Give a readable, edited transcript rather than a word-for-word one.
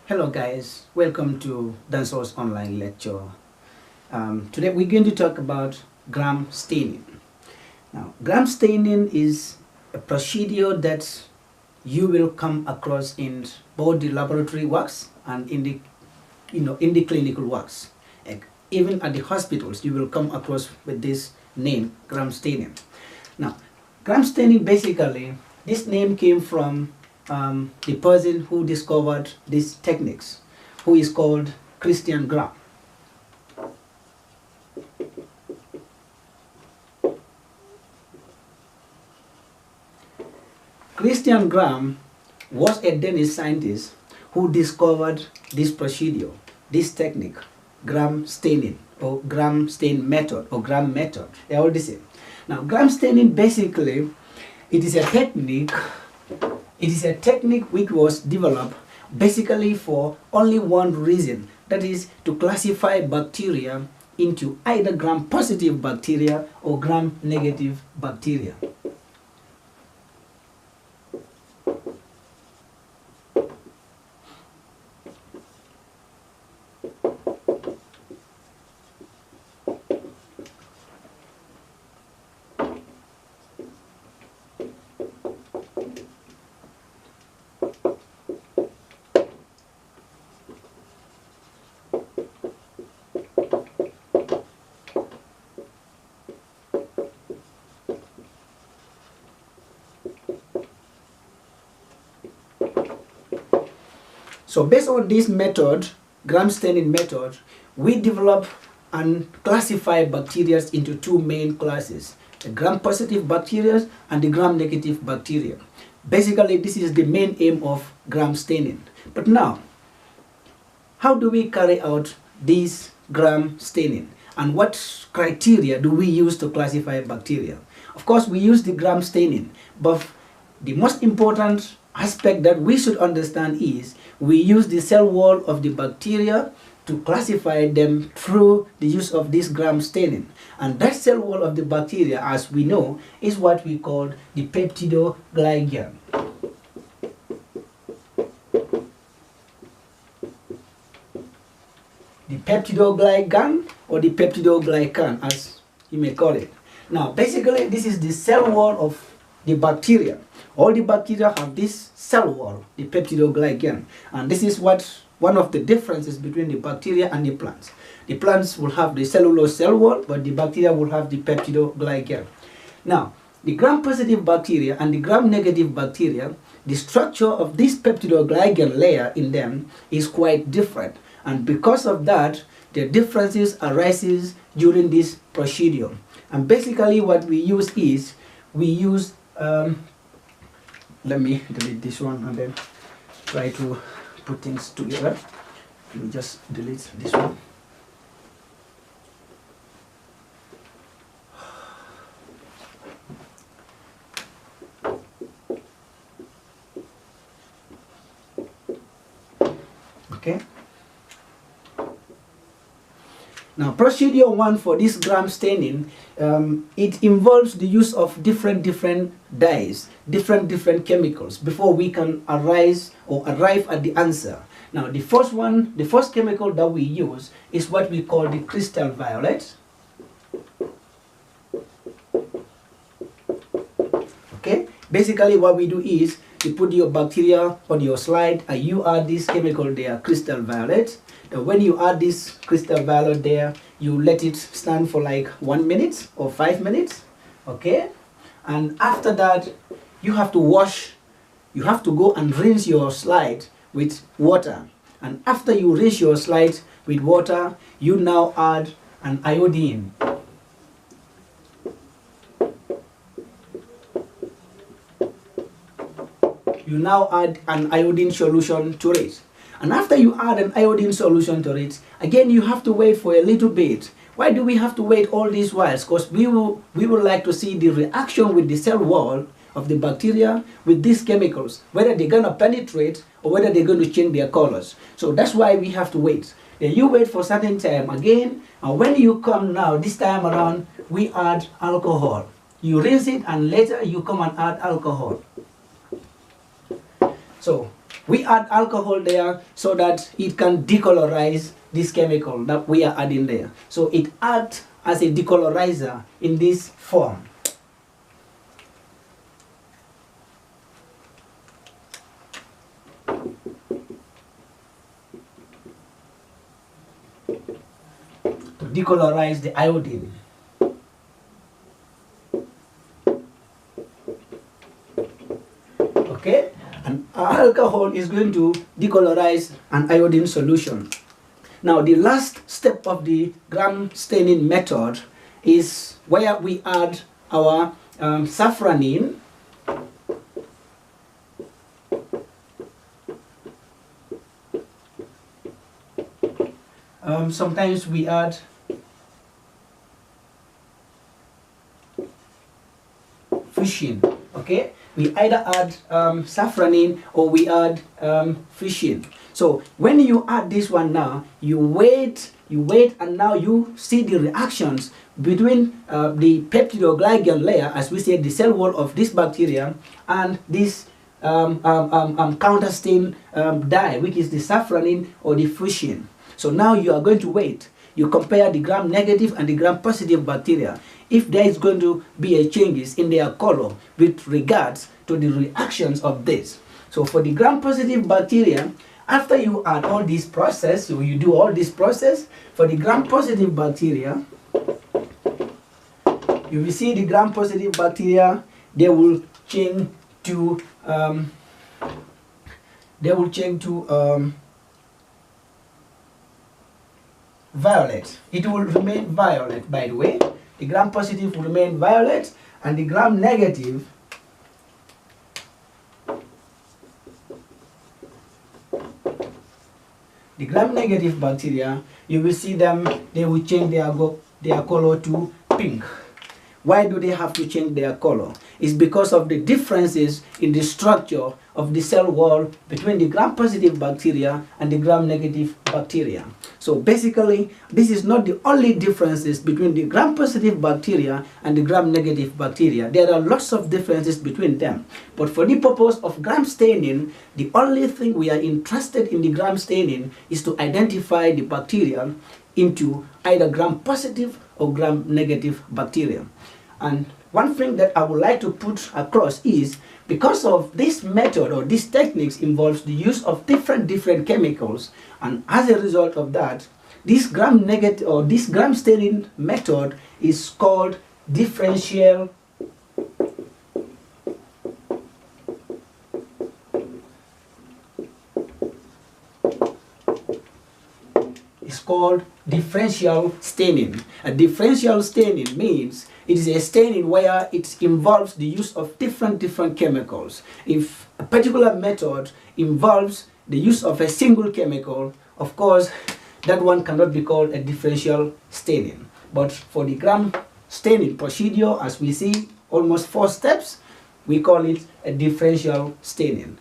Hello guys, welcome to Danso's online lecture. Today we're going to talk about gram staining. Now, gram staining is a procedure that you will come across in both the laboratory works and in the clinical works. Even at the hospitals, you will come across with this name, gram staining. Now, gram staining basically, this name came from the person who discovered these techniques, who is called Christian Gram. Christian Gram was a Danish scientist who discovered this procedure, this technique, gram staining or gram stain method or gram method. They're all the same. Now, gram staining basically, it is a technique which was developed basically for only one reason, that is to classify bacteria into either gram-positive bacteria or gram-negative bacteria. So based on this method, gram staining method, we develop and classify bacteria into two main classes, the gram-positive bacteria and the gram-negative bacteria. Basically, this is the main aim of gram staining. But now, how do we carry out this gram staining? And what criteria do we use to classify bacteria? Of course, we use the gram staining, but the most important aspect that we should understand is we use the cell wall of the bacteria to classify them through the use of this gram staining. And that cell wall of the bacteria, as we know, is what we call the peptidoglycan. The peptidoglycan or the peptidoglycan, as you may call it. Now, basically, this is the cell wall of the bacteria. All the bacteria have this cell wall, the peptidoglycan, and this is one of the differences between the bacteria and the plants. The plants will have the cellulose cell wall, but the bacteria will have the peptidoglycan. Now, the gram-positive bacteria and the gram-negative bacteria, the structure of this peptidoglycan layer in them is quite different, and because of that, the differences arises during this procedure. And basically, what we use is let me delete this one and then try to put things together. Let me just delete this one. Okay. Now, procedure one for this gram staining, it involves the use of different dyes, different chemicals before we can arrive at the answer. Now, the first chemical that we use is what we call the crystal violet. Okay, basically what we do is you put your bacteria on your slide and you add this chemical there, crystal violet. Now, when you add this crystal violet there, you let it stand for like 1 minute or 5 minutes, okay? And after that, you have to go and rinse your slide with water. And after you rinse your slide with water, you now add an iodine. You now add an iodine solution to it. And after you add an iodine solution to it, again you have to wait for a little bit. Why do we have to wait all these whiles? Because we would like to see the reaction with the cell wall of the bacteria with these chemicals, whether they're going to penetrate or whether they're going to change their colors. So that's why we have to wait. Then you wait for a certain time again, and when you come now, this time around, we add alcohol. You rinse it and later you come and add alcohol. So We add alcohol there so that it can decolorize this chemical that we are adding there. So it acts as a decolorizer in this form. To decolorize the iodine. Okay, and alcohol is going to decolorize an iodine solution. Now the last step of the gram staining method is where we add our safranin. Sometimes we add fission. Okay, we either add safranin or we add fission. So when you add this one now, you wait, and now you see the reactions between the peptidoglycan layer, as we said, the cell wall of this bacteria, and this counter stain dye, which is the safranin or the fission. So now you are going to wait. You compare the gram negative and the gram positive bacteria. If there is going to be a changes in their color with regards to the reactions of this. So for the gram positive bacteria, after you add all this process, so you do all this process, for the gram positive bacteria, you will see the gram positive bacteria, they will change to violet. It will remain violet, by the way. The gram positive will remain violet, and the gram negative bacteria, you will see them, they will change their color to pink. Why do they have to change their color? It's because of the differences in the structure of the cell wall between the gram positive bacteria and the gram negative bacteria. So basically, this is not the only differences between the gram positive bacteria and the gram negative bacteria. There are lots of differences between them. But for the purpose of gram staining, the only thing we are interested in the gram staining is to identify the bacteria into either gram positive or gram negative bacteria. And one thing that I would like to put across is, because of this method or these techniques involves the use of different chemicals, and as a result of that, this gram negative or this gram staining method is called differential staining. A differential staining means it is a staining where it involves the use of different chemicals. If a particular method involves the use of a single chemical, of course, that one cannot be called a differential staining. But for the gram staining procedure, as we see, almost 4 steps, we call it a differential staining.